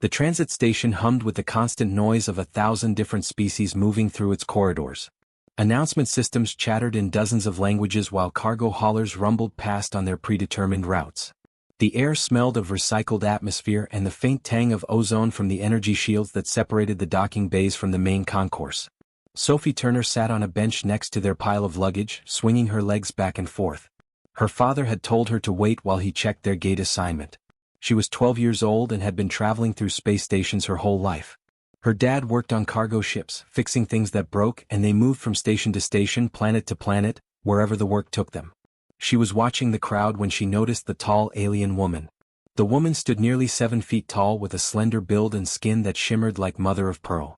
The transit station hummed with the constant noise of 1,000 different species moving through its corridors. Announcement systems chattered in dozens of languages while cargo haulers rumbled past on their predetermined routes. The air smelled of recycled atmosphere and the faint tang of ozone from the energy shields that separated the docking bays from the main concourse. Sophie Turner sat on a bench next to their pile of luggage, swinging her legs back and forth. Her father had told her to wait while he checked their gate assignment. She was 12 years old and had been traveling through space stations her whole life. Her dad worked on cargo ships, fixing things that broke, and they moved from station to station, planet to planet, wherever the work took them. She was watching the crowd when she noticed the tall alien woman. The woman stood nearly 7 feet tall with a slender build and skin that shimmered like mother of pearl.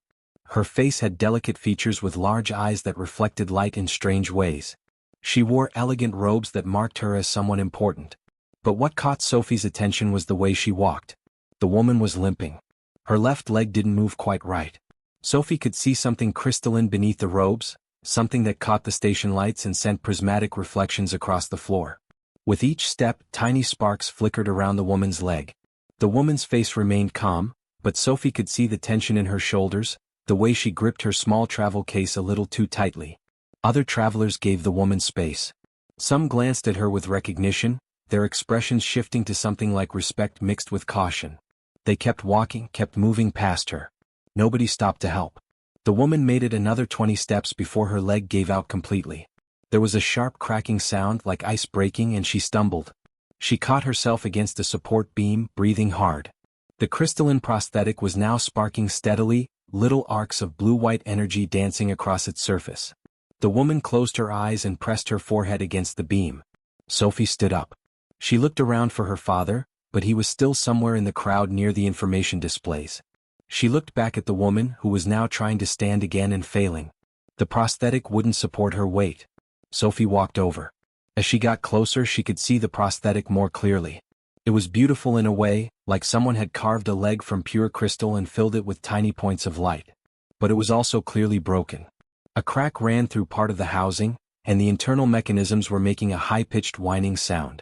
Her face had delicate features with large eyes that reflected light in strange ways. She wore elegant robes that marked her as someone important. But what caught Sophie's attention was the way she walked. The woman was limping. Her left leg didn't move quite right. Sophie could see something crystalline beneath the robes, something that caught the station lights and sent prismatic reflections across the floor. With each step, tiny sparks flickered around the woman's leg. The woman's face remained calm, but Sophie could see the tension in her shoulders, the way she gripped her small travel case a little too tightly. Other travelers gave the woman space. Some glanced at her with recognition, their expressions shifting to something like respect mixed with caution. They kept walking, kept moving past her. Nobody stopped to help. The woman made it another 20 steps before her leg gave out completely. There was a sharp cracking sound like ice breaking and she stumbled. She caught herself against a support beam, breathing hard. The crystalline prosthetic was now sparking steadily, little arcs of blue-white energy dancing across its surface. The woman closed her eyes and pressed her forehead against the beam. Sophie stood up. She looked around for her father, but he was still somewhere in the crowd near the information displays. She looked back at the woman who was now trying to stand again and failing. The prosthetic wouldn't support her weight. Sophie walked over. As she got closer, she could see the prosthetic more clearly. It was beautiful in a way, like someone had carved a leg from pure crystal and filled it with tiny points of light. But it was also clearly broken. A crack ran through part of the housing, and the internal mechanisms were making a high-pitched whining sound.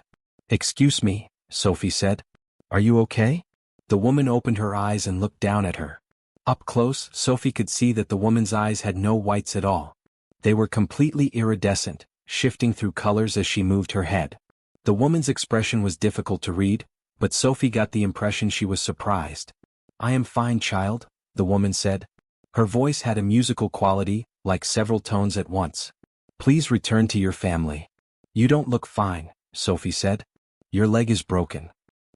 "Excuse me," Sophie said. "Are you okay?" The woman opened her eyes and looked down at her. Up close, Sophie could see that the woman's eyes had no whites at all. They were completely iridescent, shifting through colors as she moved her head. The woman's expression was difficult to read, but Sophie got the impression she was surprised. "I am fine, child," the woman said. Her voice had a musical quality, like several tones at once. "Please return to your family." "You don't look fine," Sophie said. "Your leg is broken."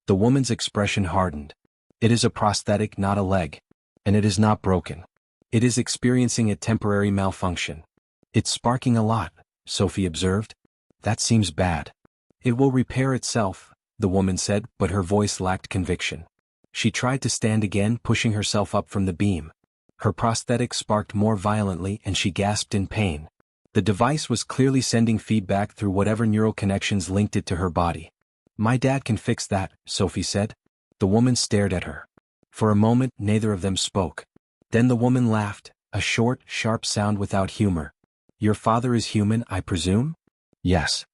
The woman's expression hardened. "It is a prosthetic, not a leg. And it is not broken. It is experiencing a temporary malfunction." "It's sparking a lot," Sophie observed. "That seems bad." "It will repair itself," the woman said, but her voice lacked conviction. She tried to stand again, pushing herself up from the beam. Her prosthetic sparked more violently and she gasped in pain. The device was clearly sending feedback through whatever neural connections linked it to her body. "My dad can fix that," Sophie said. The woman stared at her. For a moment, neither of them spoke. Then the woman laughed, a short, sharp sound without humor. "Your father is human, I presume?" "Yes."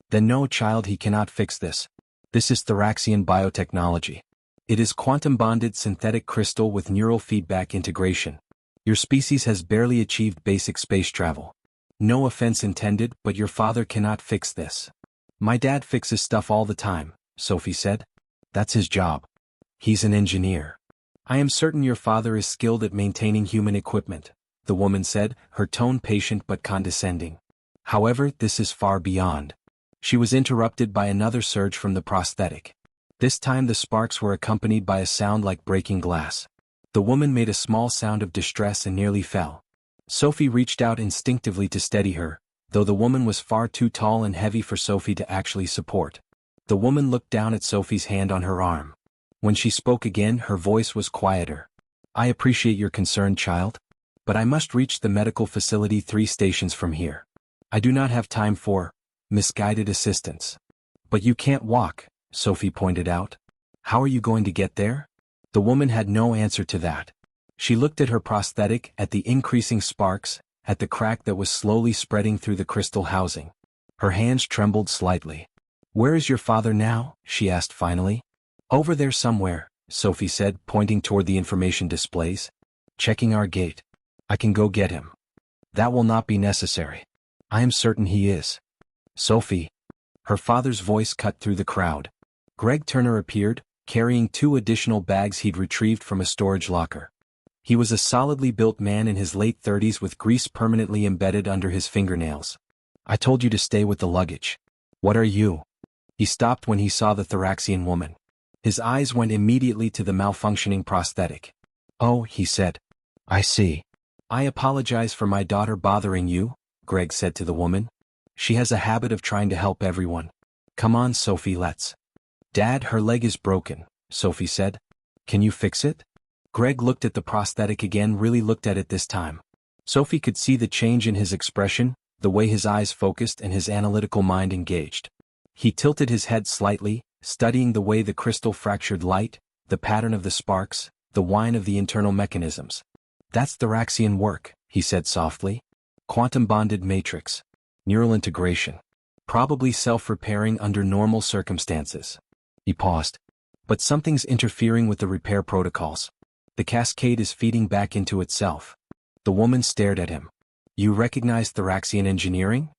"Then no, child, he cannot fix this. This is Thoraxian biotechnology. It is quantum-bonded synthetic crystal with neural feedback integration. Your species has barely achieved basic space travel. No offense intended, but your father cannot fix this." "My dad fixes stuff all the time," Sophie said. "That's his job. He's an engineer." "I am certain your father is skilled at maintaining human equipment," the woman said, her tone patient but condescending. "However, this is far beyond." She was interrupted by another surge from the prosthetic. This time the sparks were accompanied by a sound like breaking glass. The woman made a small sound of distress and nearly fell. Sophie reached out instinctively to steady her, though the woman was far too tall and heavy for Sophie to actually support. The woman looked down at Sophie's hand on her arm. When she spoke again, her voice was quieter. "I appreciate your concern, child. But I must reach the medical facility 3 stations from here. I do not have time for misguided assistance." "But you can't walk," Sophie pointed out. "How are you going to get there?" The woman had no answer to that. She looked at her prosthetic, at the increasing sparks, at the crack that was slowly spreading through the crystal housing. Her hands trembled slightly. "Where is your father now?" she asked finally. "Over there somewhere," Sophie said, pointing toward the information displays. Checking our gate. I can go get him. That will not be necessary. I am certain he is. Sophie. Her father's voice cut through the crowd. Greg Turner appeared, carrying 2 additional bags he'd retrieved from a storage locker. He was a solidly built man in his late 30s with grease permanently embedded under his fingernails. I told you to stay with the luggage. What are you? He stopped when he saw the Thoraxian woman. His eyes went immediately to the malfunctioning prosthetic. Oh, he said. I see. I apologize for my daughter bothering you, Greg said to the woman. She has a habit of trying to help everyone. Come on, Sophie, let's. Dad, her leg is broken, Sophie said. Can you fix it? Greg looked at the prosthetic again, really looked at it this time. Sophie could see the change in his expression, the way his eyes focused and his analytical mind engaged. He tilted his head slightly, studying the way the crystal fractured light, the pattern of the sparks, the whine of the internal mechanisms. That's Thoraxian work, he said softly. Quantum-bonded matrix. Neural integration. Probably self-repairing under normal circumstances. He paused. But something's interfering with the repair protocols. The cascade is feeding back into itself. The woman stared at him. You recognize Thoraxian engineering?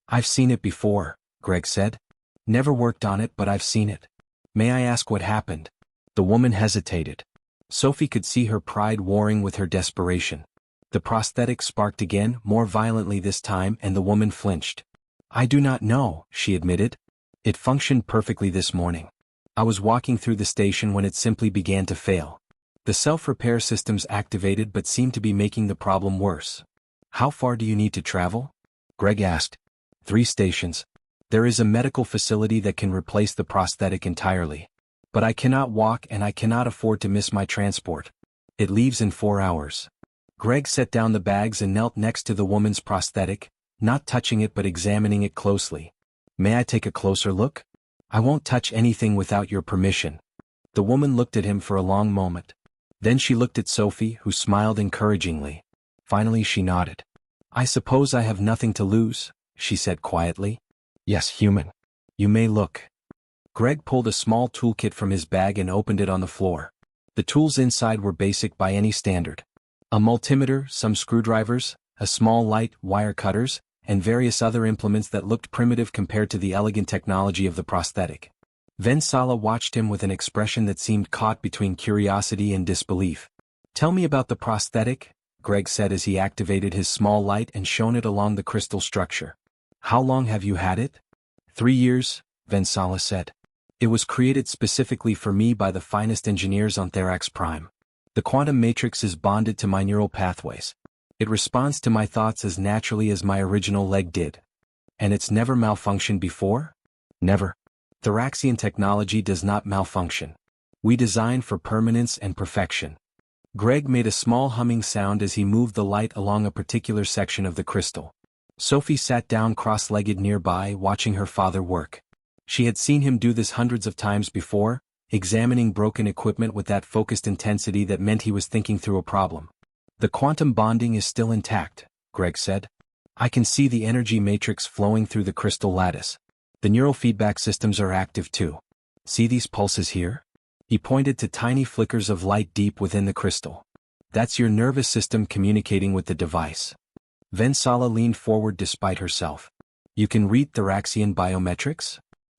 I've seen it before, Greg said. Never worked on it, but I've seen it. May I ask what happened? The woman hesitated. Sophie could see her pride warring with her desperation. The prosthetic sparked again, more violently this time, and the woman flinched. I do not know, she admitted. It functioned perfectly this morning. I was walking through the station when it simply began to fail. The self-repair systems activated but seemed to be making the problem worse. How far do you need to travel? Greg asked. 3 stations. There is a medical facility that can replace the prosthetic entirely. But I cannot walk and I cannot afford to miss my transport. It leaves in 4 hours. Greg set down the bags and knelt next to the woman's prosthetic, not touching it but examining it closely. May I take a closer look? I won't touch anything without your permission. The woman looked at him for a long moment. Then she looked at Sophie, who smiled encouragingly. Finally she nodded. I suppose I have nothing to lose, she said quietly. Yes, human. You may look. Greg pulled a small toolkit from his bag and opened it on the floor. The tools inside were basic by any standard. A multimeter, some screwdrivers, a small light, wire cutters, and various other implements that looked primitive compared to the elegant technology of the prosthetic. Vensala watched him with an expression that seemed caught between curiosity and disbelief. Tell me about the prosthetic, Greg said as he activated his small light and shone it along the crystal structure. How long have you had it? 3 years, Vensala said. It was created specifically for me by the finest engineers on Therax Prime. The quantum matrix is bonded to my neural pathways. It responds to my thoughts as naturally as my original leg did. And it's never malfunctioned before? Never. Thoraxian technology does not malfunction. We design for permanence and perfection. Greg made a small humming sound as he moved the light along a particular section of the crystal. Sophie sat down cross-legged nearby, watching her father work. She had seen him do this hundreds of times before, examining broken equipment with that focused intensity that meant he was thinking through a problem. The quantum bonding is still intact, Greg said. I can see the energy matrix flowing through the crystal lattice. The neural feedback systems are active too. See these pulses here? He pointed to tiny flickers of light deep within the crystal. That's your nervous system communicating with the device. Vensala leaned forward despite herself. You can read Thoraxian biometrics?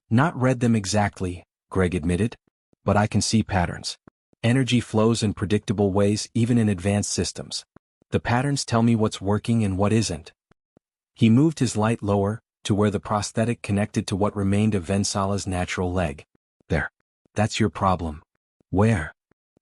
Not read them exactly, Greg admitted. But I can see patterns. Energy flows in predictable ways even in advanced systems. The patterns tell me what's working and what isn't. He moved his light lower, to where the prosthetic connected to what remained of Vensala's natural leg. There. That's your problem. Where?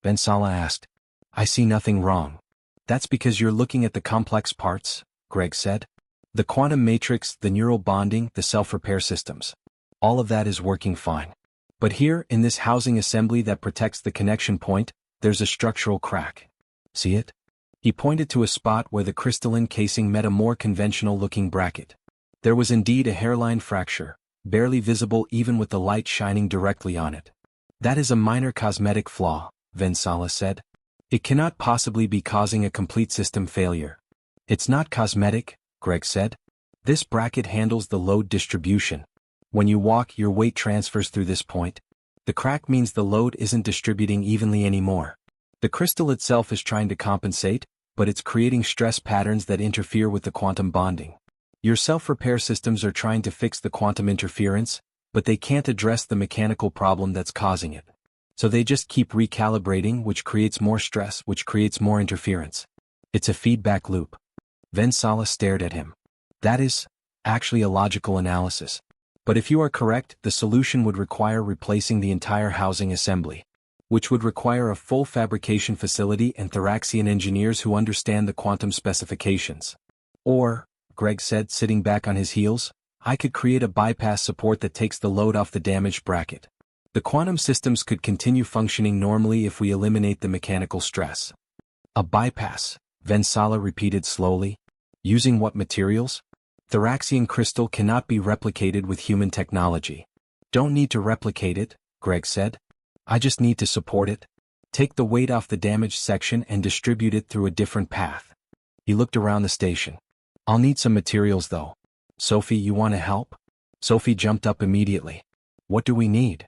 Vensala asked. I see nothing wrong. That's because you're looking at the complex parts, Greg said. The quantum matrix, the neural bonding, the self-repair systems. All of that is working fine. But here, in this housing assembly that protects the connection point, there's a structural crack. See it? He pointed to a spot where the crystalline casing met a more conventional-looking bracket. There was indeed a hairline fracture, barely visible even with the light shining directly on it. That is a minor cosmetic flaw, Vensala said. It cannot possibly be causing a complete system failure. It's not cosmetic, Greg said. This bracket handles the load distribution. When you walk, your weight transfers through this point. The crack means the load isn't distributing evenly anymore. The crystal itself is trying to compensate, but it's creating stress patterns that interfere with the quantum bonding. Your self-repair systems are trying to fix the quantum interference, but they can't address the mechanical problem that's causing it. So they just keep recalibrating, which creates more stress, which creates more interference. It's a feedback loop. Vensala stared at him. That is, actually a logical analysis. But if you are correct, the solution would require replacing the entire housing assembly, which would require a full fabrication facility and Thoraxian engineers who understand the quantum specifications. Or, Greg said, sitting back on his heels, I could create a bypass support that takes the load off the damaged bracket. The quantum systems could continue functioning normally if we eliminate the mechanical stress. A bypass, Vensala repeated slowly. Using what materials? Thoraxian crystal cannot be replicated with human technology. Don't need to replicate it, Greg said. I just need to support it. Take the weight off the damaged section and distribute it through a different path. He looked around the station. I'll need some materials though. Sophie, you want to help? Sophie jumped up immediately. What do we need?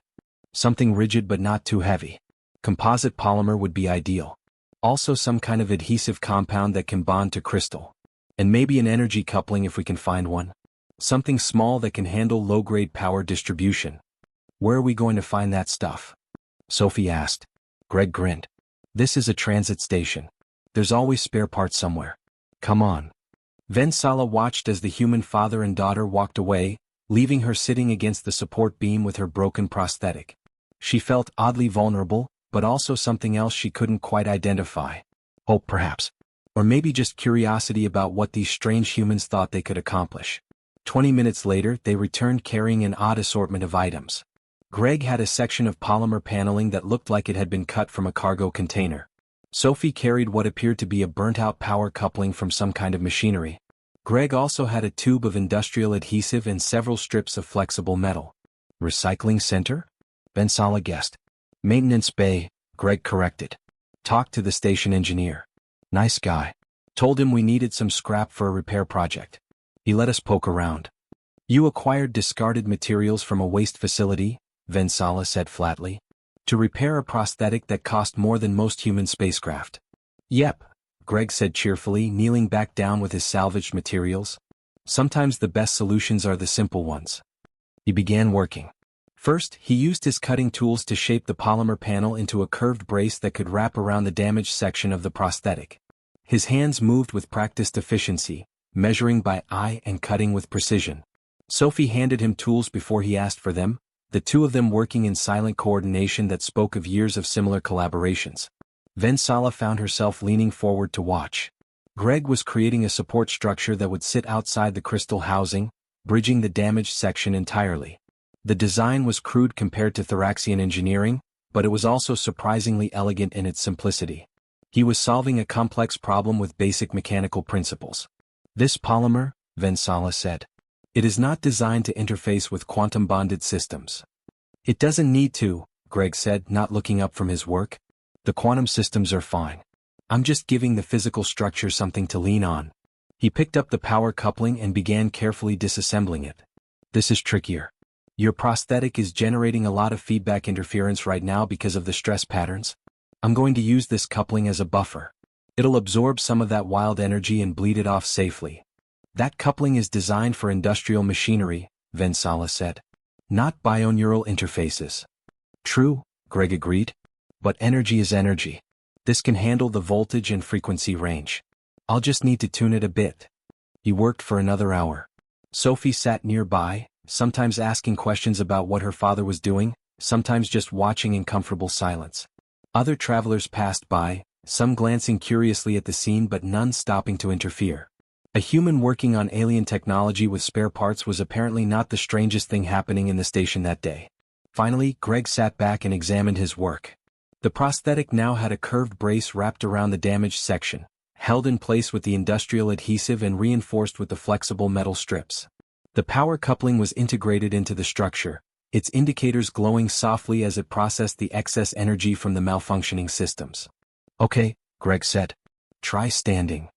Something rigid but not too heavy. Composite polymer would be ideal. Also some kind of adhesive compound that can bond to crystal. And maybe an energy coupling if we can find one. Something small that can handle low-grade power distribution. Where are we going to find that stuff? Sophie asked. Greg grinned. This is a transit station. There's always spare parts somewhere. Come on. Vensala watched as the human father and daughter walked away, leaving her sitting against the support beam with her broken prosthetic. She felt oddly vulnerable, but also something else she couldn't quite identify. Hope perhaps. Or maybe just curiosity about what these strange humans thought they could accomplish. 20 minutes later, they returned carrying an odd assortment of items. Greg had a section of polymer paneling that looked like it had been cut from a cargo container. Sophie carried what appeared to be a burnt-out power coupling from some kind of machinery. Greg also had a tube of industrial adhesive and several strips of flexible metal. Recycling center? Vensala guessed. Maintenance bay, Greg corrected. Talked to the station engineer. Nice guy. Told him we needed some scrap for a repair project. He let us poke around. You acquired discarded materials from a waste facility, Vensala said flatly. To repair a prosthetic that cost more than most human spacecraft. Yep, Greg said cheerfully, kneeling back down with his salvaged materials. Sometimes the best solutions are the simple ones. He began working. First, he used his cutting tools to shape the polymer panel into a curved brace that could wrap around the damaged section of the prosthetic. His hands moved with practiced efficiency, measuring by eye and cutting with precision. Sophie handed him tools before he asked for them, the two of them working in silent coordination that spoke of years of similar collaborations. Vensala found herself leaning forward to watch. Greg was creating a support structure that would sit outside the crystal housing, bridging the damaged section entirely. The design was crude compared to Thoraxian engineering, but it was also surprisingly elegant in its simplicity. He was solving a complex problem with basic mechanical principles. This polymer, Vensala said. It is not designed to interface with quantum-bonded systems. It doesn't need to, Greg said, not looking up from his work. The quantum systems are fine. I'm just giving the physical structure something to lean on. He picked up the power coupling and began carefully disassembling it. This is trickier. Your prosthetic is generating a lot of feedback interference right now because of the stress patterns. I'm going to use this coupling as a buffer. It'll absorb some of that wild energy and bleed it off safely. That coupling is designed for industrial machinery, Vensala said. Not bioneural interfaces. True, Greg agreed. But energy is energy. This can handle the voltage and frequency range. I'll just need to tune it a bit. He worked for another hour. Sophie sat nearby, sometimes asking questions about what her father was doing, sometimes just watching in comfortable silence. Other travelers passed by, some glancing curiously at the scene but none stopping to interfere. A human working on alien technology with spare parts was apparently not the strangest thing happening in the station that day. Finally, Greg sat back and examined his work. The prosthetic now had a curved brace wrapped around the damaged section, held in place with the industrial adhesive and reinforced with the flexible metal strips. The power coupling was integrated into the structure, its indicators glowing softly as it processed the excess energy from the malfunctioning systems. Okay, Greg said. Try standing.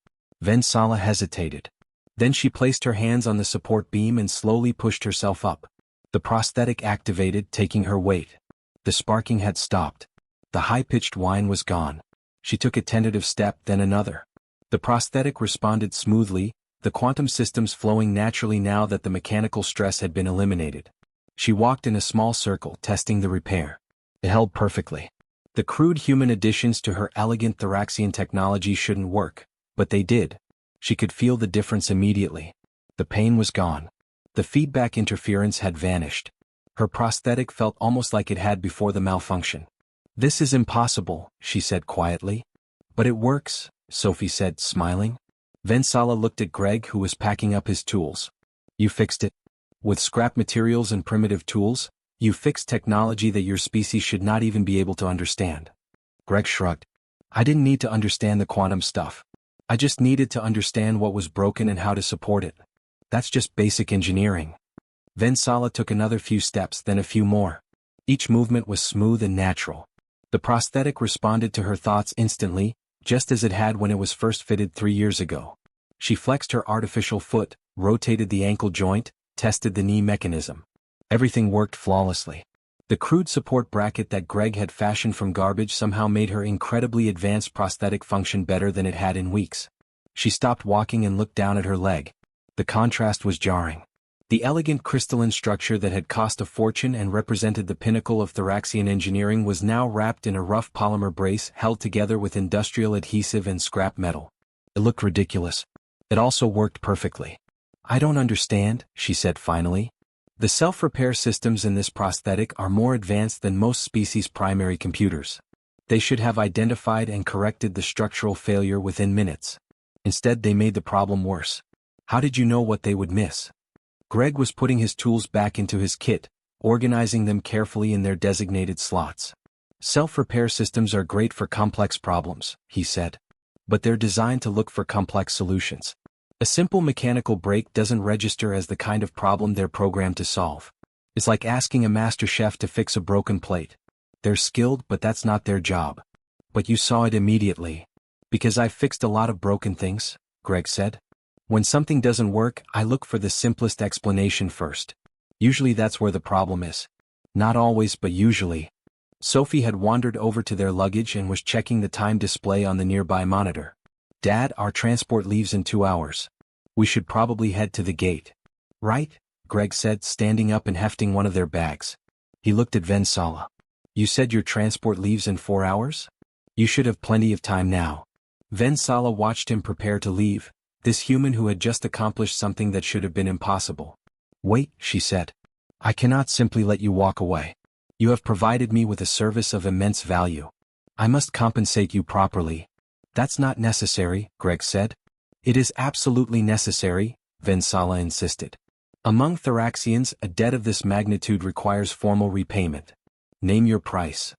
Vensala hesitated. Then she placed her hands on the support beam and slowly pushed herself up. The prosthetic activated, taking her weight. The sparking had stopped. The high-pitched whine was gone. She took a tentative step, then another. The prosthetic responded smoothly, the quantum systems flowing naturally now that the mechanical stress had been eliminated. She walked in a small circle, testing the repair. It held perfectly. The crude human additions to her elegant thoracian technology shouldn't work, but they did. She could feel the difference immediately. The pain was gone. The feedback interference had vanished. Her prosthetic felt almost like it had before the malfunction. "This is impossible," she said quietly. "But it works," Sophie said, smiling. Vensala looked at Greg, who was packing up his tools. "You fixed it? With scrap materials and primitive tools? You fixed technology that your species should not even be able to understand." Greg shrugged. "I didn't need to understand the quantum stuff. I just needed to understand what was broken and how to support it. That's just basic engineering." Vensala took another few steps, then a few more. Each movement was smooth and natural. The prosthetic responded to her thoughts instantly, just as it had when it was first fitted 3 years ago. She flexed her artificial foot, rotated the ankle joint, tested the knee mechanism. Everything worked flawlessly. The crude support bracket that Greg had fashioned from garbage somehow made her incredibly advanced prosthetic function better than it had in weeks. She stopped walking and looked down at her leg. The contrast was jarring. The elegant crystalline structure that had cost a fortune and represented the pinnacle of thoracian engineering was now wrapped in a rough polymer brace held together with industrial adhesive and scrap metal. It looked ridiculous. It also worked perfectly. "I don't understand," she said finally. "The self-repair systems in this prosthetic are more advanced than most species' primary computers. They should have identified and corrected the structural failure within minutes. Instead, they made the problem worse. How did you know what they would miss?" Greg was putting his tools back into his kit, organizing them carefully in their designated slots. "Self-repair systems are great for complex problems," he said. "But they're designed to look for complex solutions. A simple mechanical break doesn't register as the kind of problem they're programmed to solve. It's like asking a master chef to fix a broken plate. They're skilled, but that's not their job." "But you saw it immediately." "Because I've fixed a lot of broken things," Greg said. "When something doesn't work, I look for the simplest explanation first. Usually that's where the problem is. Not always, but usually." Sophie had wandered over to their luggage and was checking the time display on the nearby monitor. "Dad, our transport leaves in 2 hours. We should probably head to the gate." "Right," Greg said, standing up and hefting one of their bags. He looked at Vensala. "You said your transport leaves in 4 hours? You should have plenty of time now." Vensala watched him prepare to leave, this human who had just accomplished something that should have been impossible. "Wait," she said. "I cannot simply let you walk away. You have provided me with a service of immense value. I must compensate you properly." "That's not necessary," Greg said. "It is absolutely necessary," Vensala insisted. "Among thoracians, a debt of this magnitude requires formal repayment. Name your price."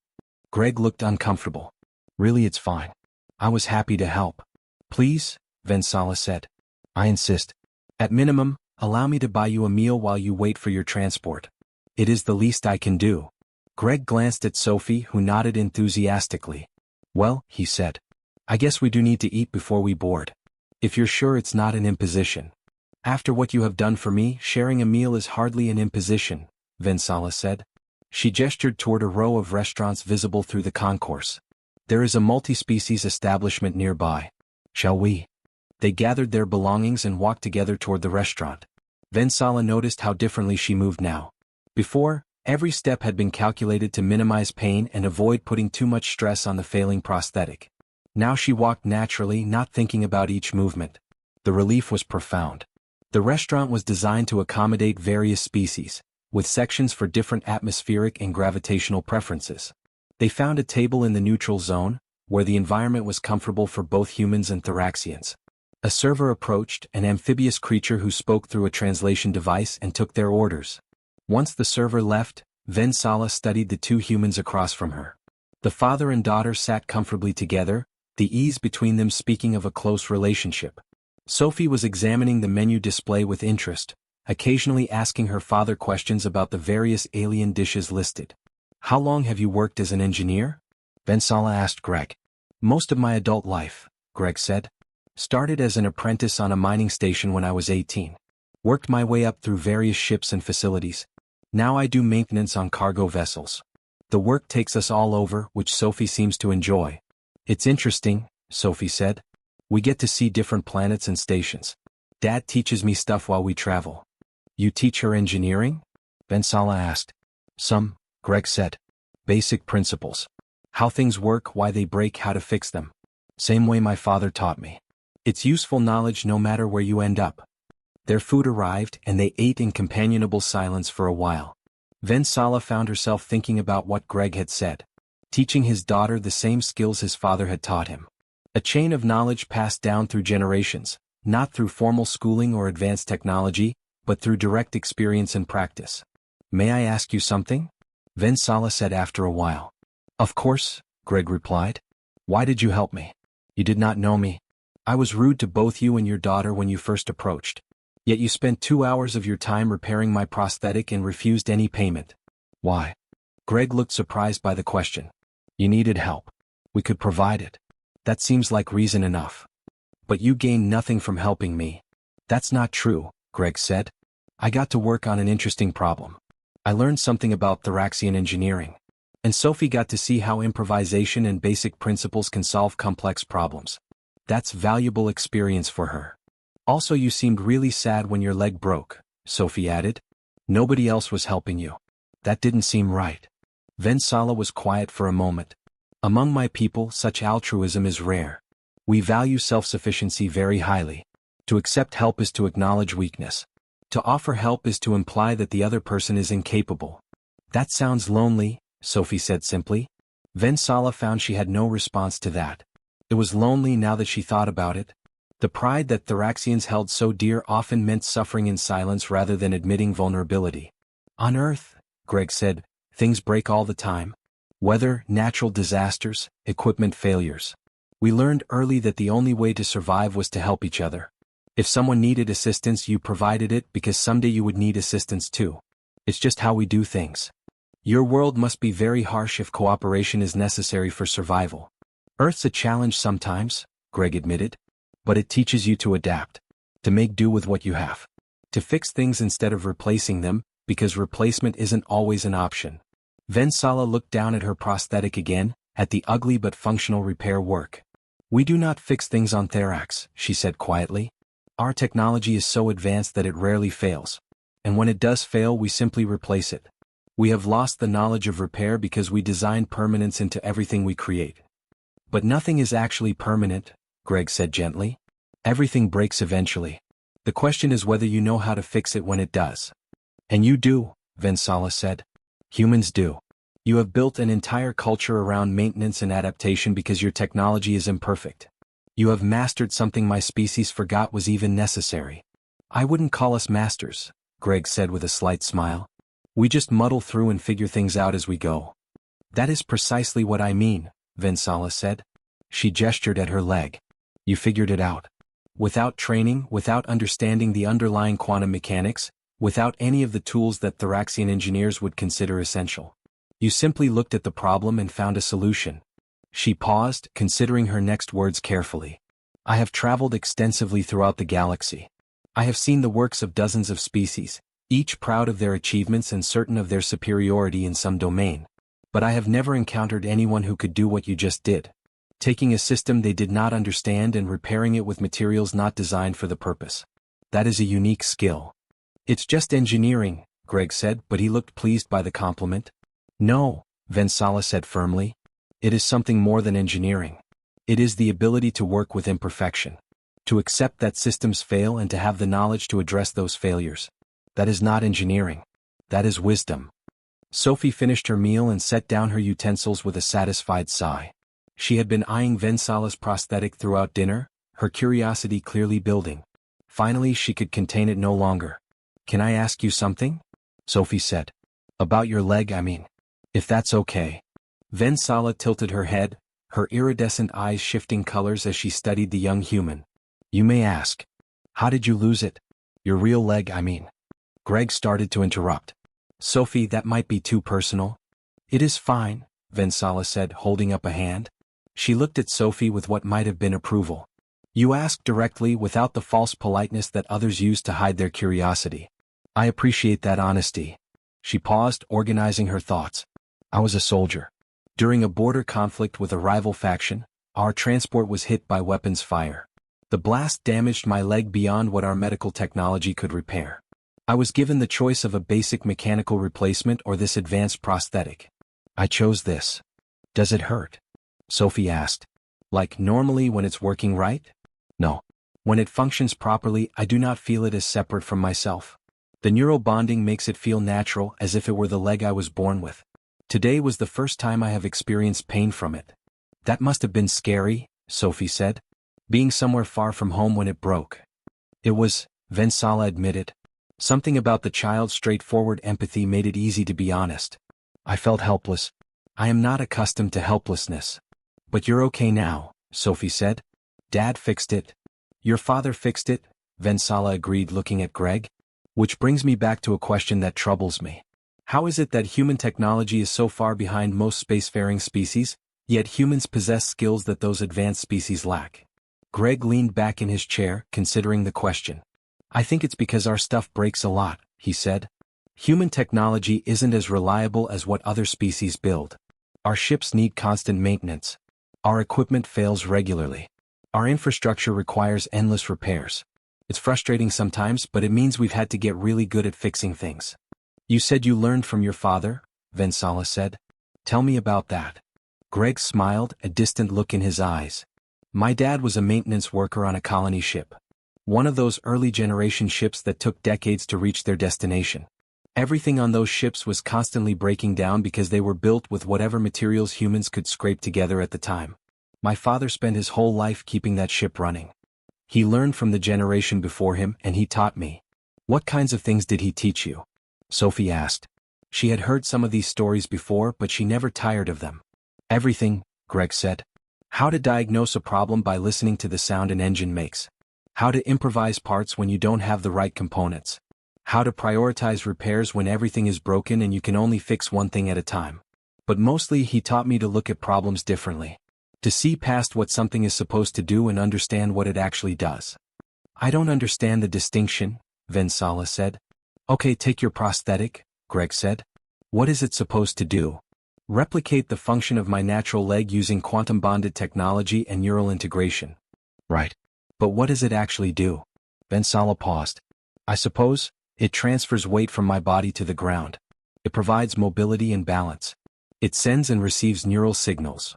Greg looked uncomfortable. "Really, it's fine. I was happy to help." "Please," Vensala said. "I insist. At minimum, allow me to buy you a meal while you wait for your transport. It is the least I can do." Greg glanced at Sophie, who nodded enthusiastically. "Well," he said, "I guess we do need to eat before we board. If you're sure it's not an imposition." "After what you have done for me, sharing a meal is hardly an imposition," Vensala said. She gestured toward a row of restaurants visible through the concourse. "There is a multi-species establishment nearby. Shall we?" They gathered their belongings and walked together toward the restaurant. Vensala noticed how differently she moved now. Before, every step had been calculated to minimize pain and avoid putting too much stress on the failing prosthetic. Now she walked naturally, not thinking about each movement. The relief was profound. The restaurant was designed to accommodate various species, with sections for different atmospheric and gravitational preferences. They found a table in the neutral zone, where the environment was comfortable for both humans and thoracians. A server approached, an amphibious creature who spoke through a translation device, and took their orders. Once the server left, Vensala studied the 2 humans across from her. The father and daughter sat comfortably together, the ease between them speaking of a close relationship. Sophie was examining the menu display with interest, occasionally asking her father questions about the various alien dishes listed. "How long have you worked as an engineer?" Vensala asked Greg. "Most of my adult life," Greg said. "Started as an apprentice on a mining station when I was 18. Worked my way up through various ships and facilities. Now I do maintenance on cargo vessels." The work takes us all over, which Sophie seems to enjoy. It's interesting, Sophie said. We get to see different planets and stations. Dad teaches me stuff while we travel. You teach her engineering? Vensala asked. Some, Greg said. Basic principles. How things work, why they break, how to fix them. Same way my father taught me. It's useful knowledge no matter where you end up. Their food arrived and they ate in companionable silence for a while. Vensala found herself thinking about what Greg had said. Teaching his daughter the same skills his father had taught him. A chain of knowledge passed down through generations, not through formal schooling or advanced technology, but through direct experience and practice. May I ask you something? Vensala said after a while. Of course, Greg replied. Why did you help me? You did not know me. I was rude to both you and your daughter when you first approached. Yet you spent 2 hours of your time repairing my prosthetic and refused any payment. Why? Greg looked surprised by the question. You needed help. We could provide it. That seems like reason enough. But you gained nothing from helping me. That's not true, Greg said. I got to work on an interesting problem. I learned something about Thoraxian engineering. And Sophie got to see how improvisation and basic principles can solve complex problems. That's valuable experience for her. Also, you seemed really sad when your leg broke, Sophie added. Nobody else was helping you. That didn't seem right. Vensala was quiet for a moment. Among my people, such altruism is rare. We value self-sufficiency very highly. To accept help is to acknowledge weakness. To offer help is to imply that the other person is incapable. That sounds lonely, Sophie said simply. Vensala found she had no response to that. It was lonely now that she thought about it. The pride that Thoraxians held so dear often meant suffering in silence rather than admitting vulnerability. On Earth, Greg said, things break all the time. Weather, natural disasters, equipment failures. We learned early that the only way to survive was to help each other. If someone needed assistance, you provided it because someday you would need assistance too. It's just how we do things. Your world must be very harsh if cooperation is necessary for survival. Earth's a challenge sometimes, Greg admitted. But it teaches you to adapt. To make do with what you have. To fix things instead of replacing them, because replacement isn't always an option. Vensala looked down at her prosthetic again, at the ugly but functional repair work. We do not fix things on Thorax, she said quietly. Our technology is so advanced that it rarely fails. And when it does fail, we simply replace it. We have lost the knowledge of repair because we design permanence into everything we create. But nothing is actually permanent, Greg said gently. Everything breaks eventually. The question is whether you know how to fix it when it does. And you do, Vensala said. Humans do. You have built an entire culture around maintenance and adaptation because your technology is imperfect. You have mastered something my species forgot was even necessary. I wouldn't call us masters, Greg said with a slight smile. We just muddle through and figure things out as we go. That is precisely what I mean, Vensala said. She gestured at her leg. You figured it out. Without training, without understanding the underlying quantum mechanics, without any of the tools that Thoraxian engineers would consider essential. You simply looked at the problem and found a solution. She paused, considering her next words carefully. I have traveled extensively throughout the galaxy. I have seen the works of dozens of species, each proud of their achievements and certain of their superiority in some domain. But I have never encountered anyone who could do what you just did. Taking a system they did not understand and repairing it with materials not designed for the purpose. That is a unique skill. It's just engineering, Greg said, but he looked pleased by the compliment. No, Vensala said firmly. It is something more than engineering. It is the ability to work with imperfection. To accept that systems fail and to have the knowledge to address those failures. That is not engineering. That is wisdom. Sophie finished her meal and set down her utensils with a satisfied sigh. She had been eyeing Vensala's prosthetic throughout dinner, her curiosity clearly building. Finally, she could contain it no longer. Can I ask you something? Sophie said. About your leg, I mean. If that's okay. Vensala tilted her head, her iridescent eyes shifting colors as she studied the young human. You may ask. How did you lose it? Your real leg, I mean. Greg started to interrupt. Sophie, that might be too personal. It is fine, Vensala said, holding up a hand. She looked at Sophie with what might have been approval. You asked directly without the false politeness that others use to hide their curiosity. I appreciate that honesty. She paused, organizing her thoughts. I was a soldier. During a border conflict with a rival faction, our transport was hit by weapons fire. The blast damaged my leg beyond what our medical technology could repair. I was given the choice of a basic mechanical replacement or this advanced prosthetic. I chose this. Does it hurt? Sophie asked. Like normally when it's working right? No. When it functions properly, I do not feel it as separate from myself. The neural bonding makes it feel natural, as if it were the leg I was born with. Today was the first time I have experienced pain from it. That must have been scary, Sophie said. Being somewhere far from home when it broke. It was, Vensala admitted. Something about the child's straightforward empathy made it easy to be honest. I felt helpless. I am not accustomed to helplessness. But you're okay now, Sophie said. Dad fixed it. Your father fixed it, Vensala agreed, looking at Greg. Which brings me back to a question that troubles me. How is it that human technology is so far behind most spacefaring species, yet humans possess skills that those advanced species lack? Greg leaned back in his chair, considering the question. I think it's because our stuff breaks a lot, he said. Human technology isn't as reliable as what other species build. Our ships need constant maintenance. Our equipment fails regularly. Our infrastructure requires endless repairs. It's frustrating sometimes, but it means we've had to get really good at fixing things. You said you learned from your father, Vensala said. Tell me about that. Greg smiled, a distant look in his eyes. My dad was a maintenance worker on a colony ship. One of those early generation ships that took decades to reach their destination. Everything on those ships was constantly breaking down because they were built with whatever materials humans could scrape together at the time. My father spent his whole life keeping that ship running. He learned from the generation before him, and he taught me. What kinds of things did he teach you? Sophie asked. She had heard some of these stories before, but she never tired of them. Everything, Greg said. How to diagnose a problem by listening to the sound an engine makes. How to improvise parts when you don't have the right components. How to prioritize repairs when everything is broken and you can only fix one thing at a time. But mostly he taught me to look at problems differently. To see past what something is supposed to do and understand what it actually does. I don't understand the distinction, Vensala said. Okay, take your prosthetic, Greg said. What is it supposed to do? Replicate the function of my natural leg using quantum-bonded technology and neural integration. Right. But what does it actually do? Vensala paused. I suppose, it transfers weight from my body to the ground. It provides mobility and balance. It sends and receives neural signals.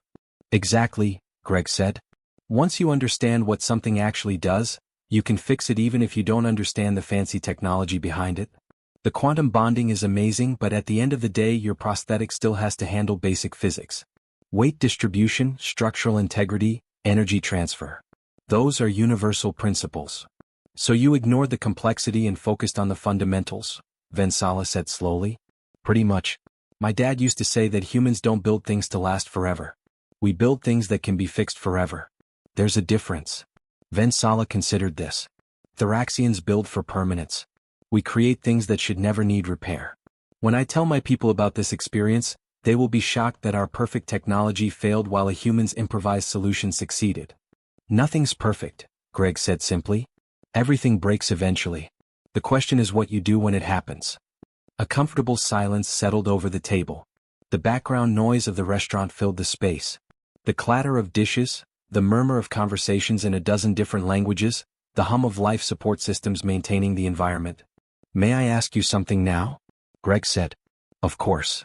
Exactly, Greg said. Once you understand what something actually does, you can fix it even if you don't understand the fancy technology behind it. The quantum bonding is amazing, but at the end of the day your prosthetic still has to handle basic physics. Weight distribution, structural integrity, energy transfer. Those are universal principles. So you ignored the complexity and focused on the fundamentals, Vensala said slowly. Pretty much. My dad used to say that humans don't build things to last forever. We build things that can be fixed forever. There's a difference. Vensala considered this. Thoraxians build for permanence. We create things that should never need repair. When I tell my people about this experience, they will be shocked that our perfect technology failed while a human's improvised solution succeeded. Nothing's perfect, Greg said simply. Everything breaks eventually. The question is what you do when it happens. A comfortable silence settled over the table. The background noise of the restaurant filled the space. The clatter of dishes, the murmur of conversations in a dozen different languages, the hum of life support systems maintaining the environment. May I ask you something now? Greg said. Of course.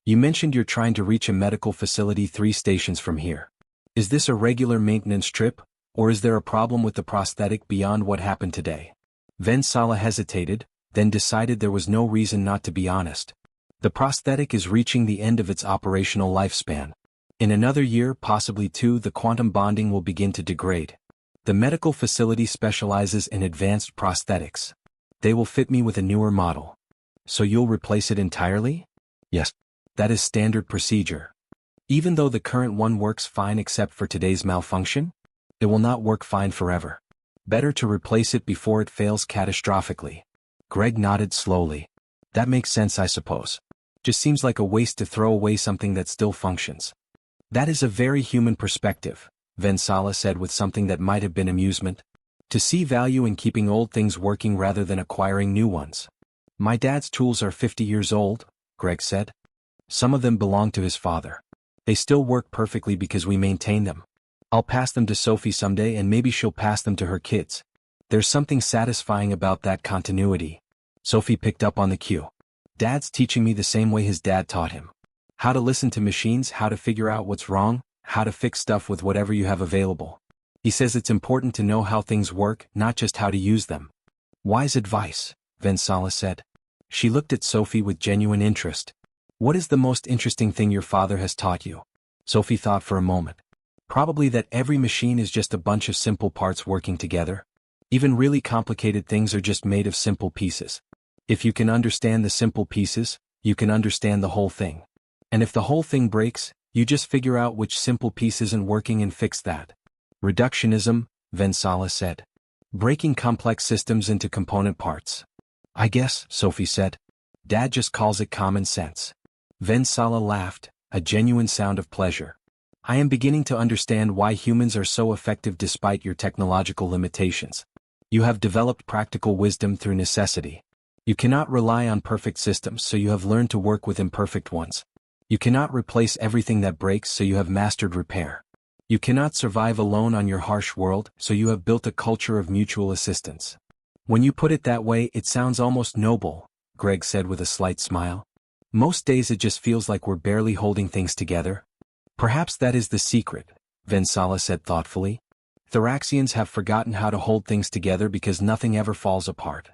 You mentioned you're trying to reach a medical facility 3 stations from here. Is this a regular maintenance trip, or is there a problem with the prosthetic beyond what happened today? Vensala hesitated, then decided there was no reason not to be honest. The prosthetic is reaching the end of its operational lifespan. In another year, possibly 2, the quantum bonding will begin to degrade. The medical facility specializes in advanced prosthetics. They will fit me with a newer model. So you'll replace it entirely? Yes. That is standard procedure. Even though the current one works fine except for today's malfunction, it will not work fine forever. Better to replace it before it fails catastrophically. Greg nodded slowly. That makes sense, I suppose. Just seems like a waste to throw away something that still functions. That is a very human perspective, Vensala said with something that might have been amusement. To see value in keeping old things working rather than acquiring new ones. My dad's tools are 50 years old, Greg said. Some of them belong to his father. They still work perfectly because we maintain them. I'll pass them to Sophie someday and maybe she'll pass them to her kids. There's something satisfying about that continuity. Sophie picked up on the cue. Dad's teaching me the same way his dad taught him. How to listen to machines, how to figure out what's wrong, how to fix stuff with whatever you have available. He says it's important to know how things work, not just how to use them. Wise advice, Vensala said. She looked at Sophie with genuine interest. What is the most interesting thing your father has taught you? Sophie thought for a moment. Probably that every machine is just a bunch of simple parts working together. Even really complicated things are just made of simple pieces. If you can understand the simple pieces, you can understand the whole thing. And if the whole thing breaks, you just figure out which simple piece isn't working and fix that. Reductionism, Vensala said. Breaking complex systems into component parts. I guess, Sophie said. Dad just calls it common sense. Vensala laughed, a genuine sound of pleasure. I am beginning to understand why humans are so effective despite your technological limitations. You have developed practical wisdom through necessity. You cannot rely on perfect systems, so you have learned to work with imperfect ones. You cannot replace everything that breaks, so you have mastered repair. You cannot survive alone on your harsh world, so you have built a culture of mutual assistance. When you put it that way, it sounds almost noble, Greg said with a slight smile. Most days it just feels like we're barely holding things together. Perhaps that is the secret, Vensala said thoughtfully. Thoraxians have forgotten how to hold things together because nothing ever falls apart.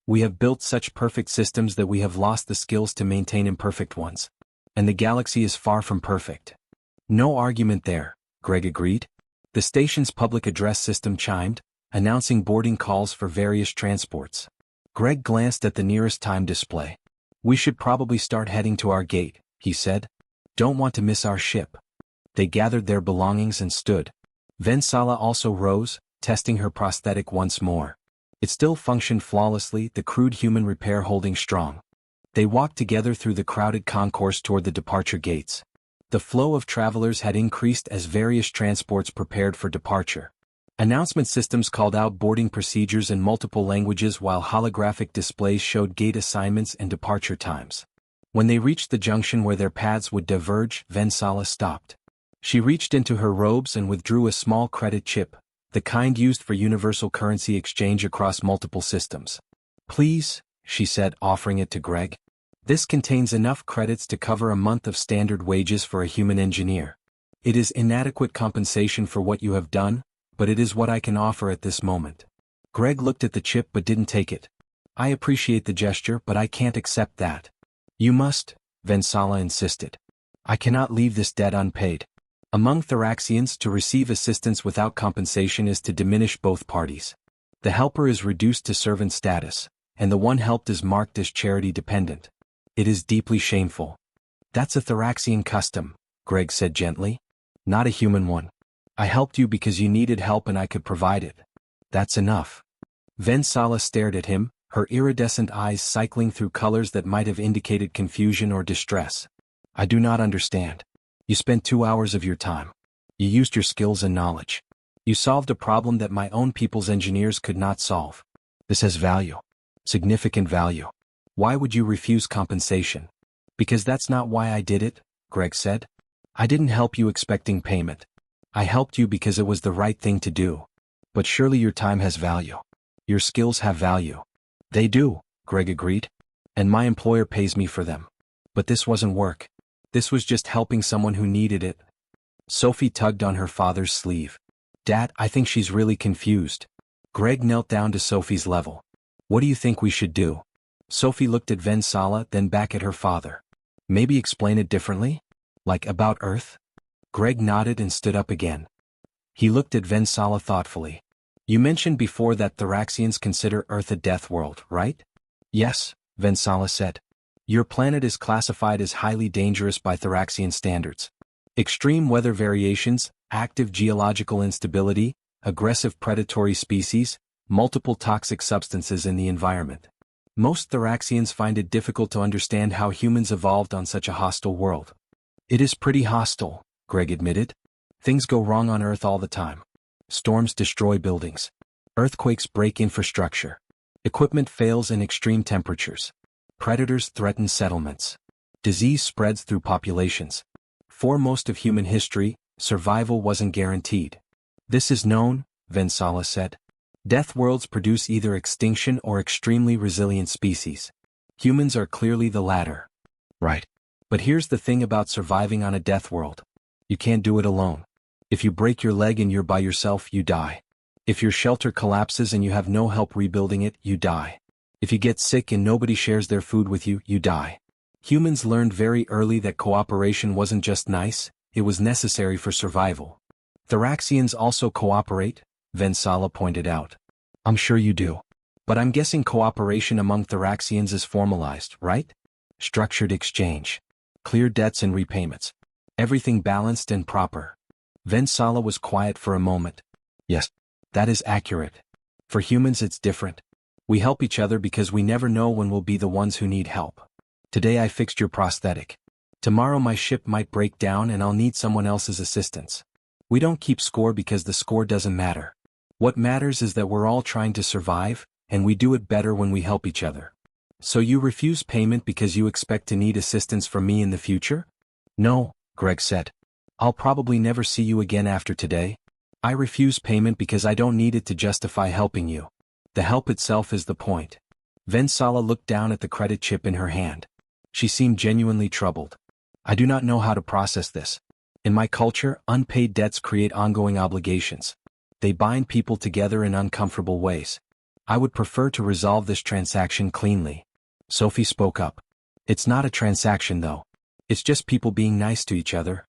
We have built such perfect systems that we have lost the skills to maintain imperfect ones. And the galaxy is far from perfect. No argument there, Greg agreed. The station's public address system chimed, announcing boarding calls for various transports. Greg glanced at the nearest time display. We should probably start heading to our gate, he said. Don't want to miss our ship. They gathered their belongings and stood. Vensala also rose, testing her prosthetic once more. It still functioned flawlessly, the crude human repair holding strong. They walked together through the crowded concourse toward the departure gates. The flow of travelers had increased as various transports prepared for departure. Announcement systems called out boarding procedures in multiple languages while holographic displays showed gate assignments and departure times. When they reached the junction where their paths would diverge, Vensala stopped. She reached into her robes and withdrew a small credit chip, the kind used for universal currency exchange across multiple systems. Please, she said, offering it to Greg. This contains enough credits to cover a month of standard wages for a human engineer. It is inadequate compensation for what you have done, but it is what I can offer at this moment. Greg looked at the chip but didn't take it. I appreciate the gesture, but I can't accept that. You must, Vensala insisted. I cannot leave this debt unpaid. Among Thoraxians, to receive assistance without compensation is to diminish both parties. The helper is reduced to servant status, and the one helped is marked as charity dependent. It is deeply shameful. That's a Thoraxian custom, Greg said gently. Not a human one. I helped you because you needed help and I could provide it. That's enough. Vensala stared at him, her iridescent eyes cycling through colors that might have indicated confusion or distress. I do not understand. You spent 2 hours of your time. You used your skills and knowledge. You solved a problem that my own people's engineers could not solve. This has value. Significant value. Why would you refuse compensation? Because that's not why I did it, Greg said. I didn't help you expecting payment. I helped you because it was the right thing to do. But surely your time has value. Your skills have value. They do, Greg agreed. And my employer pays me for them. But this wasn't work. This was just helping someone who needed it. Sophie tugged on her father's sleeve. Dad, I think she's really confused. Greg knelt down to Sophie's level. What do you think we should do? Sophie looked at Vensala, then back at her father. Maybe explain it differently? Like about Earth? Greg nodded and stood up again. He looked at Vensala thoughtfully. You mentioned before that Thoraxians consider Earth a death world, right? Yes, Vensala said. Your planet is classified as highly dangerous by Thoraxian standards. Extreme weather variations, active geological instability, aggressive predatory species, multiple toxic substances in the environment. Most Thoraxians find it difficult to understand how humans evolved on such a hostile world. It is pretty hostile, Greg admitted. Things go wrong on Earth all the time. Storms destroy buildings. Earthquakes break infrastructure. Equipment fails in extreme temperatures. Predators threaten settlements. Disease spreads through populations. For most of human history, survival wasn't guaranteed. This is known, Vensala said. Death worlds produce either extinction or extremely resilient species. Humans are clearly the latter. Right. But here's the thing about surviving on a death world. You can't do it alone. If you break your leg and you're by yourself, you die. If your shelter collapses and you have no help rebuilding it, you die. If you get sick and nobody shares their food with you, you die. Humans learned very early that cooperation wasn't just nice, it was necessary for survival. Thraxians also cooperate, Vensala pointed out. I'm sure you do. But I'm guessing cooperation among Thraxians is formalized, right? Structured exchange. Clear debts and repayments. Everything balanced and proper. Vensala was quiet for a moment. Yes, that is accurate. For humans it's different. We help each other because we never know when we'll be the ones who need help. Today I fixed your prosthetic. Tomorrow my ship might break down and I'll need someone else's assistance. We don't keep score because the score doesn't matter. What matters is that we're all trying to survive, and we do it better when we help each other. So you refuse payment because you expect to need assistance from me in the future? No, Greg said. I'll probably never see you again after today. I refuse payment because I don't need it to justify helping you. The help itself is the point. Vensala looked down at the credit chip in her hand. She seemed genuinely troubled. I do not know how to process this. In my culture, unpaid debts create ongoing obligations. They bind people together in uncomfortable ways. I would prefer to resolve this transaction cleanly. Sophie spoke up. It's not a transaction though. It's just people being nice to each other.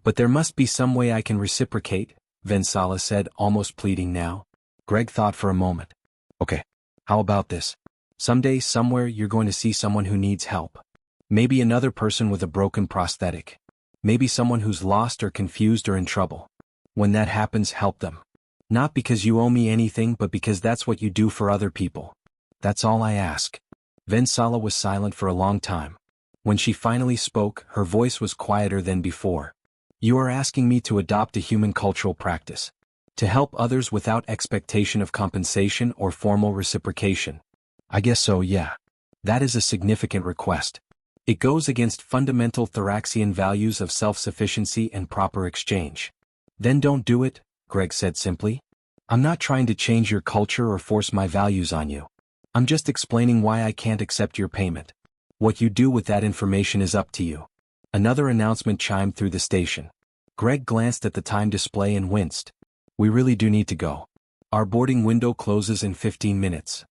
But there must be some way I can reciprocate, Vensala said, almost pleading now. Greg thought for a moment. Okay, how about this? Someday, somewhere, you're going to see someone who needs help. Maybe another person with a broken prosthetic. Maybe someone who's lost or confused or in trouble. When that happens, help them. Not because you owe me anything, but because that's what you do for other people. That's all I ask. Vensala was silent for a long time. When she finally spoke, her voice was quieter than before. You are asking me to adopt a human cultural practice. To help others without expectation of compensation or formal reciprocation. I guess so, yeah. That is a significant request. It goes against fundamental Thraxian values of self-sufficiency and proper exchange. Then don't do it, Greg said simply. I'm not trying to change your culture or force my values on you. I'm just explaining why I can't accept your payment. What you do with that information is up to you. Another announcement chimed through the station. Greg glanced at the time display and winced. We really do need to go. Our boarding window closes in 15 minutes.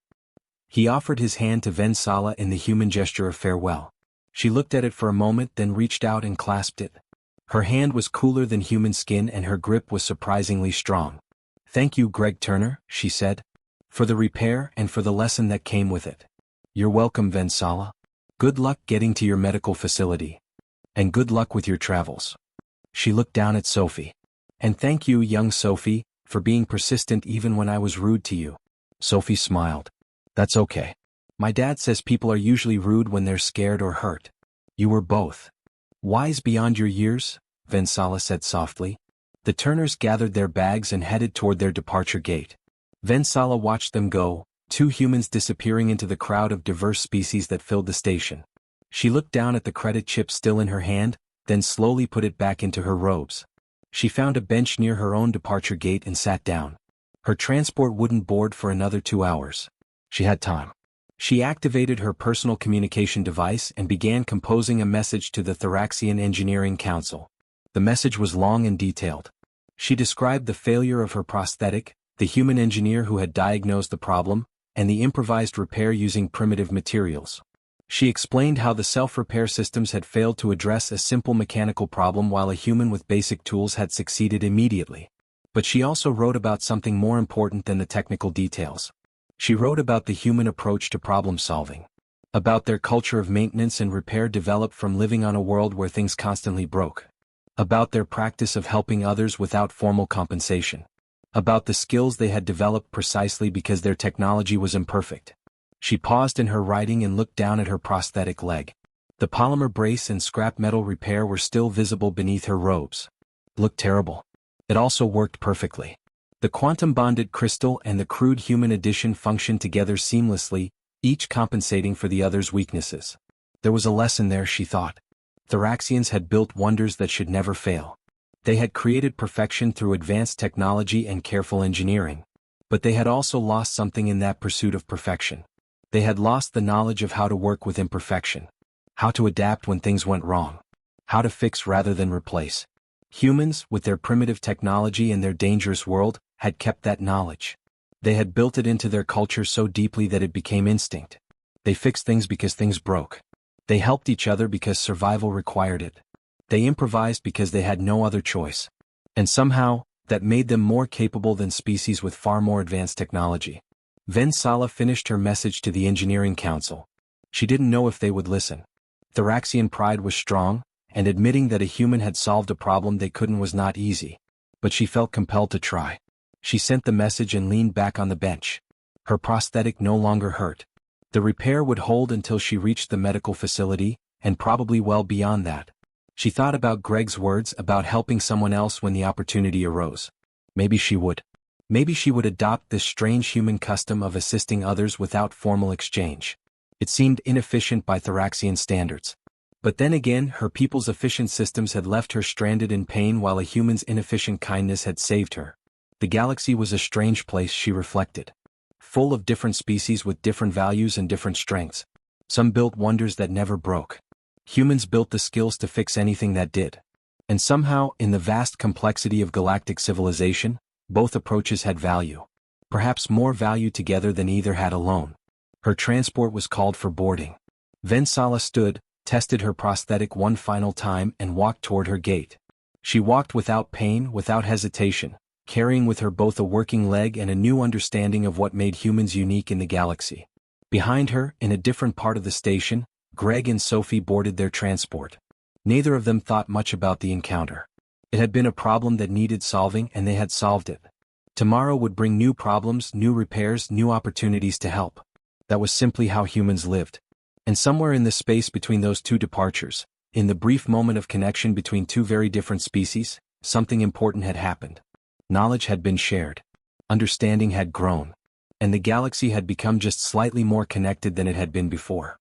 He offered his hand to Vensala in the human gesture of farewell. She looked at it for a moment, then reached out and clasped it. Her hand was cooler than human skin and her grip was surprisingly strong. Thank you, Greg Turner, she said. For the repair and for the lesson that came with it. You're welcome, Vensala. Good luck getting to your medical facility. And good luck with your travels. She looked down at Sophie. And thank you, young Sophie, for being persistent even when I was rude to you. Sophie smiled. That's okay. My dad says people are usually rude when they're scared or hurt. You were both. Wise beyond your years, Vensala said softly. The Turners gathered their bags and headed toward their departure gate. Vensala watched them go, two humans disappearing into the crowd of diverse species that filled the station. She looked down at the credit chip still in her hand, then slowly put it back into her robes. She found a bench near her own departure gate and sat down. Her transport wouldn't board for another 2 hours. She had time. She activated her personal communication device and began composing a message to the Thraxian Engineering Council. The message was long and detailed. She described the failure of her prosthetic, the human engineer who had diagnosed the problem, and the improvised repair using primitive materials. She explained how the self-repair systems had failed to address a simple mechanical problem while a human with basic tools had succeeded immediately. But she also wrote about something more important than the technical details. She wrote about the human approach to problem solving. About their culture of maintenance and repair developed from living on a world where things constantly broke. About their practice of helping others without formal compensation. About the skills they had developed precisely because their technology was imperfect. She paused in her writing and looked down at her prosthetic leg. The polymer brace and scrap metal repair were still visible beneath her robes. Looked terrible. It also worked perfectly. The quantum-bonded crystal and the crude human addition functioned together seamlessly, each compensating for the other's weaknesses. There was a lesson there, she thought. Thraxians had built wonders that should never fail. They had created perfection through advanced technology and careful engineering. But they had also lost something in that pursuit of perfection. They had lost the knowledge of how to work with imperfection, how to adapt when things went wrong, how to fix rather than replace. Humans, with their primitive technology and their dangerous world, had kept that knowledge. They had built it into their culture so deeply that it became instinct. They fixed things because things broke. They helped each other because survival required it. They improvised because they had no other choice. And somehow, that made them more capable than species with far more advanced technology. Vensala finished her message to the Engineering Council. She didn't know if they would listen. Thraxian pride was strong, and admitting that a human had solved a problem they couldn't was not easy. But she felt compelled to try. She sent the message and leaned back on the bench. Her prosthetic no longer hurt. The repair would hold until she reached the medical facility, and probably well beyond that. She thought about Greg's words about helping someone else when the opportunity arose. Maybe she would. Maybe she would adopt this strange human custom of assisting others without formal exchange. It seemed inefficient by Thraxian standards. But then again, her people's efficient systems had left her stranded in pain while a human's inefficient kindness had saved her. The galaxy was a strange place, she reflected. Full of different species with different values and different strengths. Some built wonders that never broke. Humans built the skills to fix anything that did. And somehow, in the vast complexity of galactic civilization, both approaches had value. Perhaps more value together than either had alone. Her transport was called for boarding. Vensala stood, tested her prosthetic one final time and walked toward her gate. She walked without pain, without hesitation, carrying with her both a working leg and a new understanding of what made humans unique in the galaxy. Behind her, in a different part of the station, Greg and Sophie boarded their transport. Neither of them thought much about the encounter. It had been a problem that needed solving and they had solved it. Tomorrow would bring new problems, new repairs, new opportunities to help. That was simply how humans lived. And somewhere in the space between those two departures, in the brief moment of connection between two very different species, something important had happened. Knowledge had been shared. Understanding had grown. And the galaxy had become just slightly more connected than it had been before.